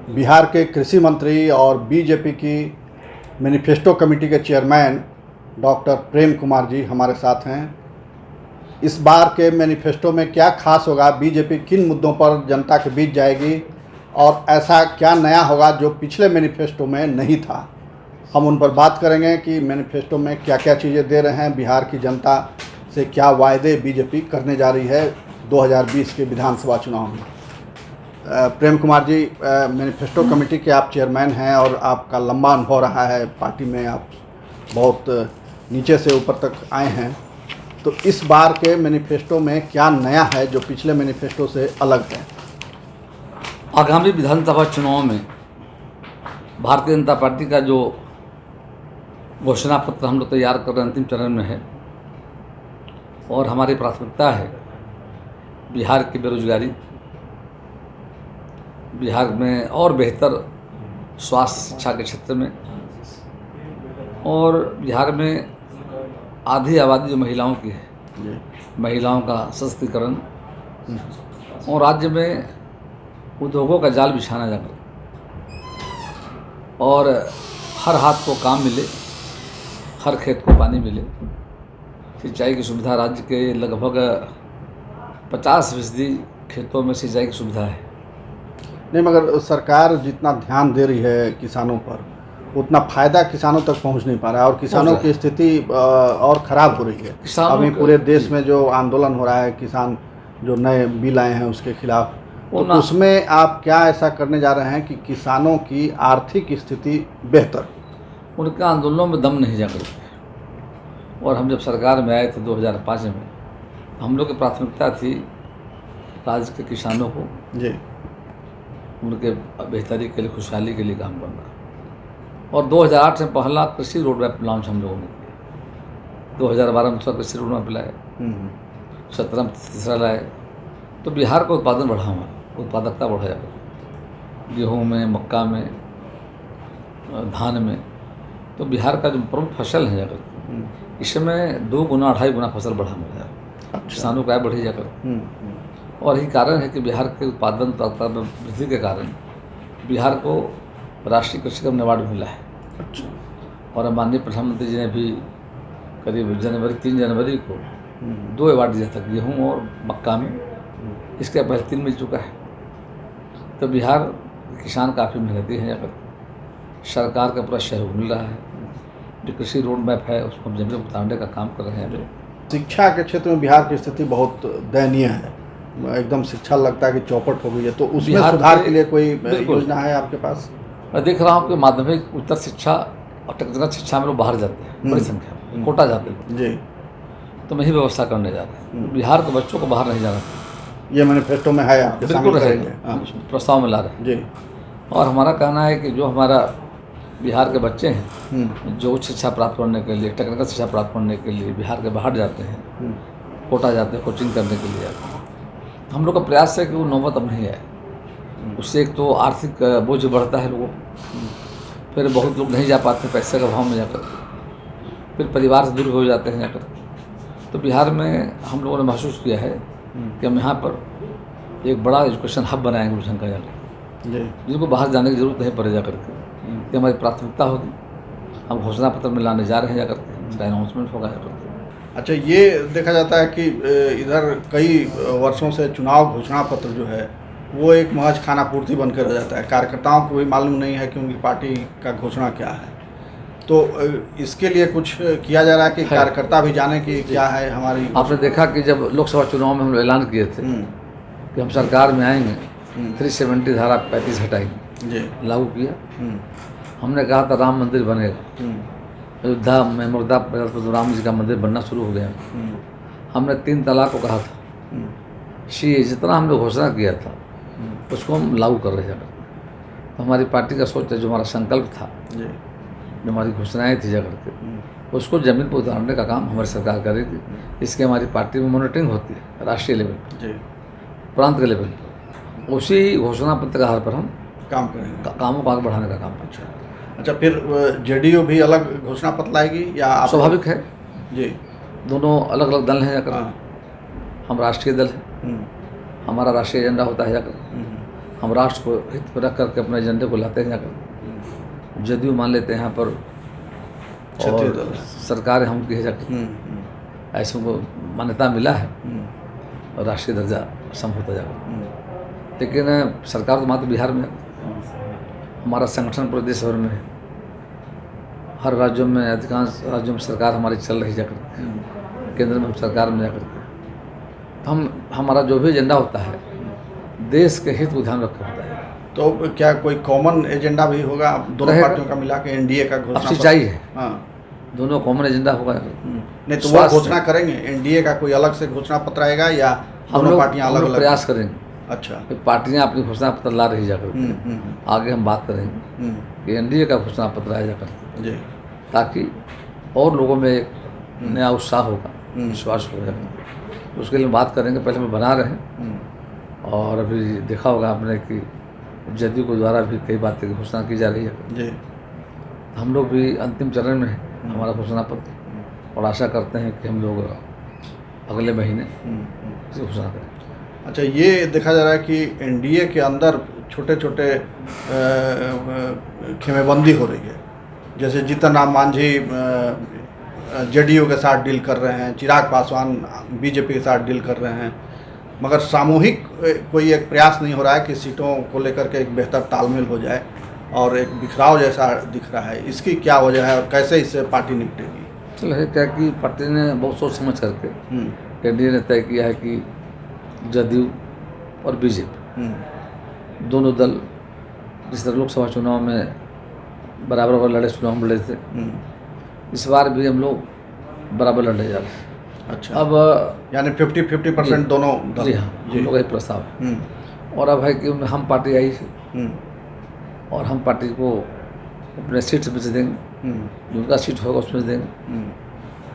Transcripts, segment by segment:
बिहार के कृषि मंत्री और बीजेपी की मैनिफेस्टो कमेटी के चेयरमैन डॉक्टर प्रेम कुमार जी हमारे साथ हैं। इस बार के मैनिफेस्टो में क्या खास होगा, बीजेपी किन मुद्दों पर जनता के बीच जाएगी और ऐसा क्या नया होगा जो पिछले मैनिफेस्टो में नहीं था, हम उन पर बात करेंगे कि मैनिफेस्टो में क्या क्या चीज़ें दे रहे हैं, बिहार की जनता से क्या वायदे बीजेपी करने जा रही है 2020 के विधानसभा चुनाव में। प्रेम कुमार जी, मैनिफेस्टो कमेटी के आप चेयरमैन हैं और आपका लंबा अनुभव रहा है पार्टी में, आप बहुत नीचे से ऊपर तक आए हैं, तो इस बार के मैनिफेस्टो में क्या नया है जो पिछले मैनिफेस्टो से अलग है? आगामी विधानसभा चुनाव में भारतीय जनता पार्टी का जो घोषणा पत्र हम लोग तैयार कर रहे हैं अंतिम चरण में है और हमारी प्राथमिकता है बिहार की बेरोजगारी, बिहार में और बेहतर स्वास्थ्य शिक्षा के क्षेत्र में, और बिहार में आधी आबादी जो महिलाओं की है, महिलाओं का सशक्तिकरण, और राज्य में उद्योगों का जाल बिछाना जाकर और हर हाथ को काम मिले, हर खेत को पानी मिले, सिंचाई की सुविधा राज्य के लगभग 50% खेतों में सिंचाई की सुविधा है। नहीं, मगर सरकार जितना ध्यान दे रही है किसानों पर, उतना फ़ायदा किसानों तक पहुंच नहीं पा रहा है और किसानों की स्थिति और ख़राब हो रही है। अभी पूरे देश में जो आंदोलन हो रहा है, किसान जो नए बिल आए हैं उसके खिलाफ, तो उसमें आप क्या ऐसा करने जा रहे हैं कि किसानों की आर्थिक स्थिति बेहतर? उनके आंदोलनों में दम नहीं जाकर, और हम जब सरकार में आए थे 2005 में, हम लोग की प्राथमिकता थी राज्य के किसानों को जी उनके बेहतरी के लिए, खुशहाली के लिए काम करना। और 2008 में पहला कृषि रोड मैप लॉन्च हम लोगों ने किया, 2012 में दूसरा कृषि रोड मैप लाए, 2017 में तीसरा लाए। तो बिहार का उत्पादन बढ़ा हुआ, उत्पादकता बढ़ा जाकर गेहूँ में, मक्का में, धान में। तो बिहार का जो प्रमुख फसल है जाकर, इसमें 2 गुना 2.5 गुना फसल बढ़ा हुआ है, किसानों का आय बढ़ी जाकर। और यही कारण है कि बिहार के उत्पादन में वृद्धि के कारण बिहार को राष्ट्रीय कृषि अवार्ड मिला है। अच्छा। और माननीय प्रधानमंत्री जी ने भी करीब 3 जनवरी को 2 अवार्ड दिया था, गेहूँ और मक्का में, इसके पहले 3 मिल चुका है। तो बिहार किसान काफ़ी मेहनती हैं, अगर सरकार का पूरा सहयोग मिल रहा है। जो कृषि रोड मैप है उसको हम जमीन उतारने का काम कर रहे हैं। शिक्षा के क्षेत्र में बिहार की स्थिति बहुत दयनीय है, एकदम शिक्षा लगता है कि चौपट हो गई है, तो उसमें सुधार के लिए कोई योजना है आपके पास? मैं देख रहा हूँ कि माध्यमिक, उच्च शिक्षा और टेक्निकल शिक्षा में लोग बाहर जाते हैं, बड़ी संख्या में कोटा जाते हैं जी। तो मैं ही व्यवस्था करने जा रहा हूँ, बिहार के बच्चों को बाहर नहीं जाना। ये मैनिफेस्टो में है आपके? बिल्कुल रहेगा, प्रस्ताव में ला रहे हैं जी। और हमारा कहना है कि जो हमारा बिहार के बच्चे हैं जो उच्च शिक्षा प्राप्त करने के लिए, टेक्निकल शिक्षा प्राप्त करने के लिए बिहार के बाहर जाते हैं, कोटा जाते हैं, कोचिंग करने के लिए जाते हैं, हम लोग का प्रयास है कि वो नौबत अब नहीं आए। उससे एक तो आर्थिक बोझ बढ़ता है लोगों को, फिर बहुत लोग नहीं जा पाते पैसे के अभाव में जाकर, फिर परिवार से दूर हो जाते हैं जाकर। तो बिहार में हम लोगों ने महसूस किया है कि हम यहाँ पर एक बड़ा एजुकेशन हब बनाएंगे एजुकेशन का जाकर, जिनको बाहर जाने की जरूरत नहीं पड़े जाकर के। ये हमारी प्राथमिकता होगी, हम घोषणा पत्र में लाने जा रहे हैं जाकर के, अनाउंसमेंट होगा जाकर। अच्छा, ये देखा जाता है कि इधर कई वर्षों से चुनाव घोषणा पत्र जो है वो एक महज खाना पूर्ति बनकर रह जाता है, कार्यकर्ताओं को भी मालूम नहीं है कि उनकी पार्टी का घोषणा क्या है। तो इसके लिए कुछ किया जा रहा है कि कार्यकर्ता भी जाने कि क्या है हमारी? आपने देखा कि जब लोकसभा चुनाव में हम ऐलान किए थे कि हम सरकार में आएंगे, 370 धारा 35 हटाएंगे जी, लागू किया। हमने कहा था राम मंदिर बनेगा, अयोध्या में मुर्दा राम जी का मंदिर बनना शुरू हो गया। हमने 3 तलाक को कहा था, जितना हमने घोषणा किया था उसको हम लागू कर रहे हैं। तो हमारी पार्टी का सोच है, जो हमारा संकल्प था, जो हमारी घोषणाएं थी जाकर के, उसको ज़मीन पर उतारने का काम हमारी सरकार करेगी। इसके हमारी पार्टी में मॉनिटरिंग होती है राष्ट्रीय लेवल पर, प्रांत के लेवल पर। उसी घोषणा पत्र के आधार पर हम काम करेंगे, कामों को आगे बढ़ाने का काम। अच्छा, फिर जेडीयू भी अलग घोषणा पत्र लाएगी या? स्वाभाविक है जी, दोनों अलग अलग दल हैं जाकर। हम राष्ट्रीय दल हैं, हमारा राष्ट्रीय एजेंडा होता है जाकर, हम राष्ट्र को हित में रख करके अपने एजेंडे को लाते हैं जाकर। जदयू मान लेते हैं यहाँ पर और सरकार हम की है जाकर, ऐसे को मान्यता मिला है और राष्ट्रीय दर्जा सम होता जाएगा। लेकिन सरकार तो मात्र बिहार में है, हमारा संगठन पूरे देश भर में है। हर राज्यों में, अधिकांश राज्यों में सरकार हमारी चल रही जाकर, केंद्र में सरकार में जाकर के हमारा जो भी एजेंडा होता है देश के हित को ध्यान रखकर होता है। तो क्या कोई कॉमन एजेंडा भी होगा दोनों पार्टियों का मिला के एनडीए का घोषणा? अब सिंचाई है, हाँ, दोनों कॉमन एजेंडा होगा। नहीं तो वो घोषणा करेंगे, एनडीए का कोई अलग से घोषणा पत्र आएगा या दोनों पार्टियां अलग अलग प्रयास करेंगे? अच्छा, पार्टियां अपनी घोषणा पत्र ला रही जाकर, आगे हम बात करेंगे कि एनडीए का घोषणा पत्र आया जाकर जी, ताकि और लोगों में एक नया उत्साह होगा, विश्वास होगा। उसके लिए बात करेंगे, पहले हम बना रहे हैं। और अभी देखा होगा आपने कि जदयू के द्वारा भी कई बातें की घोषणा की जा रही है जी। हम लोग भी अंतिम चरण में हैं हमारा घोषणा पत्र, और आशा करते हैं कि हम लोग अगले महीने घोषणा करें। अच्छा, ये देखा जा रहा है कि एनडीए के अंदर छोटे छोटे खेमेबंदी हो रही है, जैसे जीतन राम मांझी जेडीयू के साथ डील कर रहे हैं, चिराग पासवान बीजेपी के साथ डील कर रहे हैं, मगर सामूहिक कोई एक प्रयास नहीं हो रहा है कि सीटों को लेकर के एक बेहतर तालमेल हो जाए, और एक बिखराव जैसा दिख रहा है। इसकी क्या वजह है और कैसे इससे पार्टी निपटेगी? चलो है क्या कि पार्टी ने बहुत सोच समझ करके एनडीए ने तय किया है कि जदयू और बीजेपी दोनों दल जिस तरह लोकसभा चुनाव में बराबर लड़े, चुनाव में लड़े थे, इस बार भी हम लोग बराबर लड़ने जा रहे हैं। अच्छा, अब यानी 50-50% दोनों दल? जी हाँ, हम लोग का एक प्रस्ताव है। और अब है कि हम पार्टी आई है और हम पार्टी को अपने सीट में से देंगे, जो उनका सीट होगा उसमें से देंगे।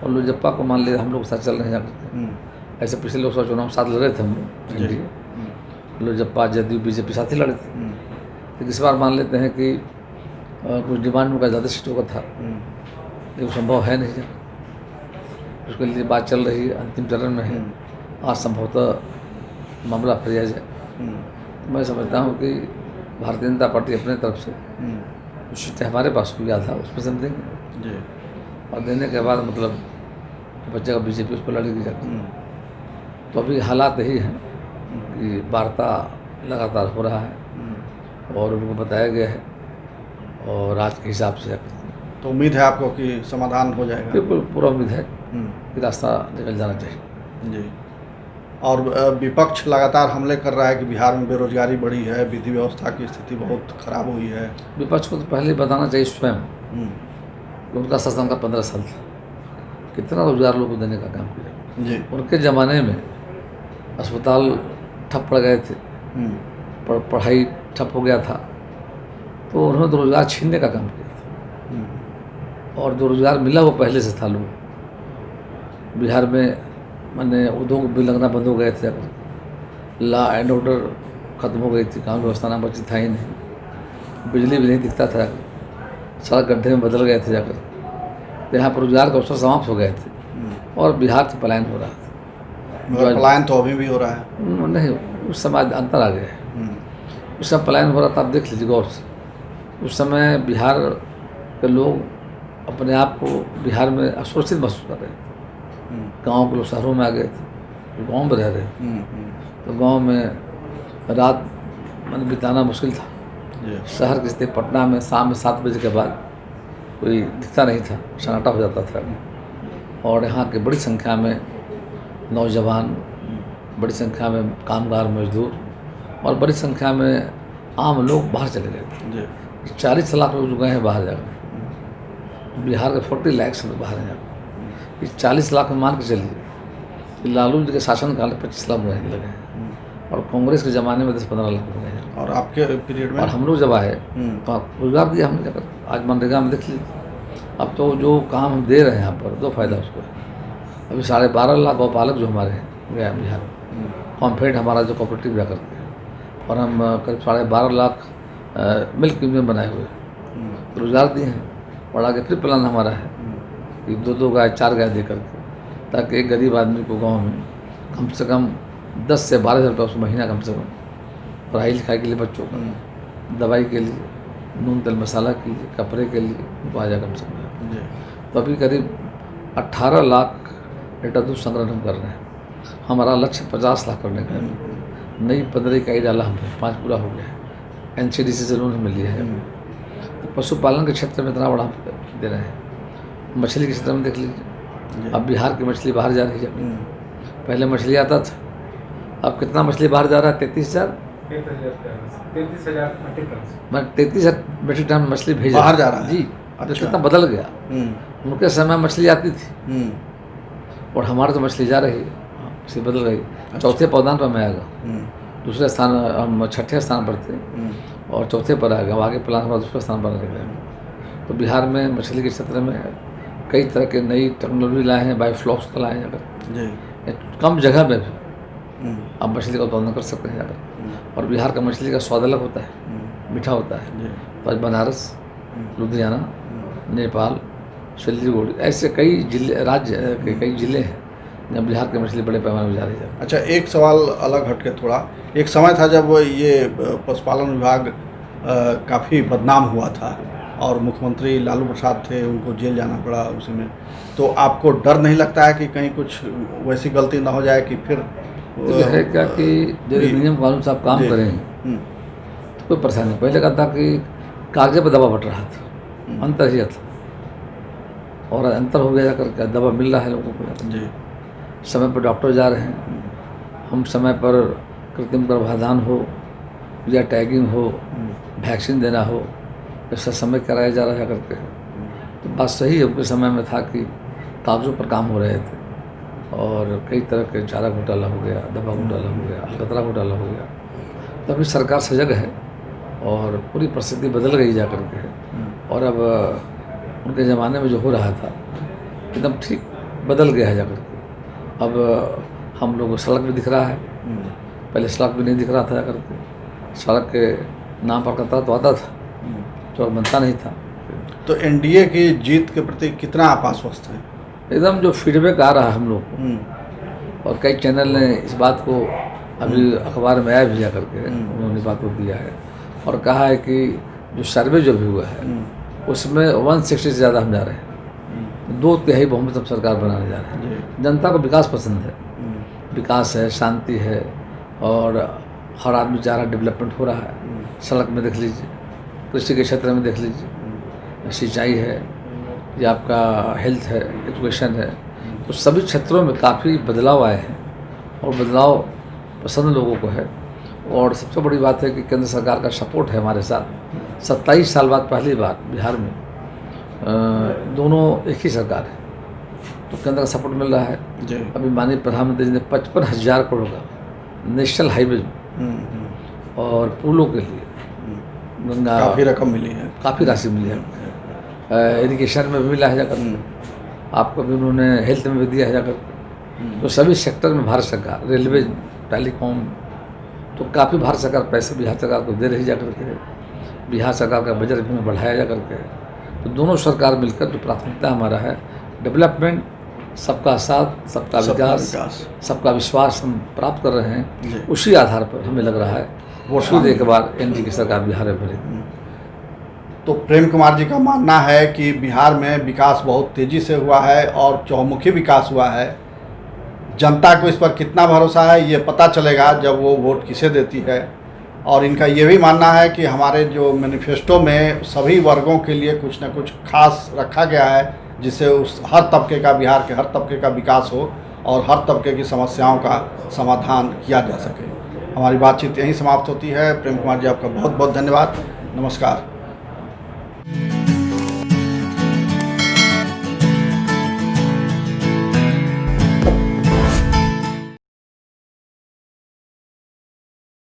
और लोजप्पा को मान लिया हम लोग साथ चल रहे हैं जाकर। ऐसे पिछले लोकसभा चुनाव साथ लड़ रहे थे हम लोग, लोजप्पा जदयू बीजेपी साथ ही लड़े थे। लेकिन इस बार मान लेते हैं कि कुछ डिमांड उनका ज़्यादा सीटों का था, लेकिन संभव है नहीं। उसके लिए बात चल रही है, अंतिम चरण में है। आज संभवतः मामला फिर आ जाए। तो मैं समझता हूँ कि भारतीय जनता पार्टी अपने तरफ से सीटें हमारे पास हुई था, उसमें से हम देंगे जी। और देने के बाद मतलब बच्चे का बीजेपी उस पर लड़ेगी जाकर। तो अभी हालात यही हैं कि वार्ता लगातार हो रहा है और उनको बताया गया है, और आज के हिसाब से तो उम्मीद है आपको कि समाधान हो जाएगा? बिल्कुल, पूरा उम्मीद है कि रास्ता निकल जाना चाहिए जी। और विपक्ष लगातार हमले कर रहा है कि बिहार में बेरोजगारी बढ़ी है, विधि व्यवस्था की स्थिति बहुत खराब हुई है। विपक्ष को तो पहले बताना चाहिए स्वयं कि उनका शासन का 15 साल था, कितना रोजगार लोगों को देने का काम किया जी। उनके ज़माने में अस्पताल ठप पड़ गए थे, पढ़ाई ठप हो गया था, तो उन्होंने रोजगार छीनने का काम किया था। और जो रोजगार मिला वो पहले से था। लोग बिहार में मैंने उद्योग भी लगना बंद हो गए थे जाकर, लॉ एंड ऑर्डर ख़त्म हो गई थी, कानून व्यवस्था ना बची था ही नहीं, बिजली भी नहीं दिखता था, सड़क गड्ढे में बदल गए थे जाकर। तो यहाँ पर रोजगार के अवसर समाप्त हो गए थे और बिहार से पलायन हो रहा था। पलायन तो अभी भी हो रहा है? नहीं, उस समय अंतर आ गया है। उस समय पलायन हो रहा था, आप देख लीजिए गौर से। उस समय बिहार के लोग अपने आप को बिहार में असुरक्षित महसूस कर रहे थे। गांव के लोग शहरों में आ गए थे, गांव में रह रहे थे, तो गांव में रात मैंने बिताना मुश्किल था। शहर के स्थिति पटना में शाम में 7 बजे के बाद कोई दिखता नहीं था, सन्नाटा हो जाता था। और यहाँ के बड़ी संख्या में नौजवान, बड़ी संख्या में कामगार मजदूर और बड़ी संख्या में आम लोग बाहर चले गए थे। 40 लाख लोग जो गए हैं बाहर जाकर, बिहार के 40 लाख लोग बाहर हैं। 40 लाख में मान के चलिए कि लालू जी के शासनकाल में 25 लाख रहने लगे हैं, और कांग्रेस के ज़माने में 10-15 लाख हो गए हैं। और आपके पीरियड में? और हम लोग जब आए तो रोजगार दिया हमने जाकर। आज मनरेगा में देख लीजिए, अब तो जो काम हम दे रहे हैं यहाँ पर 2 फायदा उसको है। अभी 12.5 लाख गौपालक जो हमारे हैं गया बिहार में, कॉम्फेड हमारा जो कोऑपरेटिव जा करते हैं, और हम करीब 12.5 लाख मिल्क यूनियन बनाए हुए रोजगार दिए हैं। और आगे फिर प्लान हमारा है कि 2 गाय 4 गाय दे करके, ताकि एक गरीब आदमी को गांव में कम से कम 10 से 12 हज़ार रुपये उस महीना कम से कम पढ़ाई लिखाई के लिए बच्चों का, दवाई के लिए, नून तेल मसाला के लिए, कपड़े के लिए उनको आ जाए कम से कम। तो अभी करीब 18 लाख लीटर दूध संग्रहण हम कर रहे हैं। हमारा लक्ष्य 50 लाख करने का है। नई 15 इकाई डाला हमने, 5 पूरा हो गया। NCDC से लोन हमें लिया है। तो पशुपालन के क्षेत्र में इतना बड़ा दे रहे हैं। मछली के क्षेत्र में देख लीजिए, अब बिहार की मछली बाहर जा रही है। पहले मछली आता था, अब कितना मछली बाहर जा रहा है? 33,000 मीट्रिक टन मछली भेज बाहर जा रहा है जी। अच्छा। कितना बदल गया। उनके समय मछली आती थी और हमारे तो मछली जा रही है, मछली बदल गई। चौथे पौधान पर मैं आएगा, दूसरे स्थान हम 6ठे स्थान पर थे और चौथे पर आ गया। आगे प्लान हमारा दूसरे स्थान पर गया। तो बिहार में मछली के क्षेत्र में कई तरह के नई टेक्नोलॉजी लाए हैं, बायोफ्लॉक्स का लाए हैं। अगर कम जगह में भी आप मछली का उत्पादन कर सकते हैं जाकर। और बिहार का मछली का स्वाद अलग होता है, मीठा होता है। तो आज बनारस, लुधियाना, नेपाल, सिलीगुड़ी ऐसे कई जिले, राज्य के कई जिले हैं जहाँ बिहार की मछली बड़े पैमाने पर जा रही है। अच्छा, एक सवाल अलग हट के थोड़ा, एक समय था जब ये पशुपालन विभाग काफ़ी बदनाम हुआ था और मुख्यमंत्री लालू प्रसाद थे, उनको जेल जाना पड़ा उसी में। तो आपको डर नहीं लगता है कि कहीं कुछ वैसी गलती ना हो जाए कि फिर तो है क्या कि जब नियम कानून से आप काम करें तो कोई परेशानी नहीं। पहले का था कि कागज़ पर दवा बट रहा था, अंतर ही था, और अंतर हो गया जाकर दवा मिल रहा है लोगों को जी। समय पर डॉक्टर जा रहे हैं, हम समय पर कृत्रिम गर्भाधान हो या टैगिंग हो, वैक्सीन देना हो, ऐसा समय कराया जा रहा है करके। तो बात सही है, उनके समय में था कि कागज़ों पर काम हो रहे थे और कई तरह के चारा घोटाला हो गया, दवा घोटाला हो गया, अलकतरा घोटाला हो गया। तो अभी सरकार सजग है और पूरी परिस्थिति बदल गई जा कर के। और अब उनके ज़माने में जो हो रहा था एकदम ठीक बदल गया है जा कर के। अब हम लोगों को सड़क भी दिख रहा है, पहले सड़क भी नहीं दिख रहा था जा कर के। सड़क के नाम पर कतरा तो आता था, तो बनता नहीं था। तो NDA की जीत के प्रति कितना आप आश्वस्त हैं? एकदम जो फीडबैक आ रहा है हम लोग को, और कई चैनल ने इस बात को अभी अखबार में आया भी जा करके उन्होंने बात को दिया है और कहा है कि जो सर्वे जो भी हुआ है उसमें 160 से ज़्यादा हम जा रहे हैं। 2/3 बहुमत हम सरकार बनाने जा रहे हैं। जनता को विकास पसंद है, विकास है, शांति है और हर आदमी चाह रहा, डेवलपमेंट हो रहा है। सड़क में देख लीजिए, कृषि के क्षेत्र में देख लीजिए, सिंचाई है या आपका हेल्थ है, एजुकेशन है, तो सभी क्षेत्रों में काफ़ी बदलाव आए हैं और बदलाव पसंद लोगों को है। और सबसे बड़ी बात है कि केंद्र सरकार का सपोर्ट है हमारे साथ। 27 साल बाद पहली बार बिहार में दोनों एक ही सरकार है, तो केंद्र का सपोर्ट मिल रहा है। अभी माननीय प्रधानमंत्री जी ने 55,000 करोड़ का नेशनल हाईवे और पुलों के लिए गंगा काफ़ी रकम मिली है, काफ़ी राशि मिली है। इरिगेशन में भी मिला है जाकर, आपको भी उन्होंने हेल्थ में भी दिया है जाकर। तो सभी सेक्टर में भारत सरकार, रेलवे, टेलीकॉम, तो काफ़ी भारत सरकार पैसे बिहार सरकार को दे रही जा करके। बिहार सरकार का बजट भी बढ़ाया जा करके। तो दोनों सरकार मिलकर जो प्राथमिकता हमारा है डेवलपमेंट, सबका साथ, सबका विकास, सबका विश्वास हम प्राप्त कर रहे हैं। उसी आधार पर हमें लग रहा है वो शुरू एक बार NDA की सरकार बिहार में बढ़ेगी। तो प्रेम कुमार जी का मानना है कि बिहार में विकास बहुत तेज़ी से हुआ है और चहुमुखी विकास हुआ है। जनता को इस पर कितना भरोसा है ये पता चलेगा जब वो वोट किसे देती है। और इनका ये भी मानना है कि हमारे जो मैनिफेस्टो में सभी वर्गों के लिए कुछ न कुछ खास रखा गया है, जिससे उस हर तबके का, बिहार के हर तबके का विकास हो और हर तबके की समस्याओं का समाधान किया जा सके। हमारी बातचीत यहीं समाप्त होती है। प्रेम कुमार जी, आपका बहुत बहुत धन्यवाद। नमस्कार।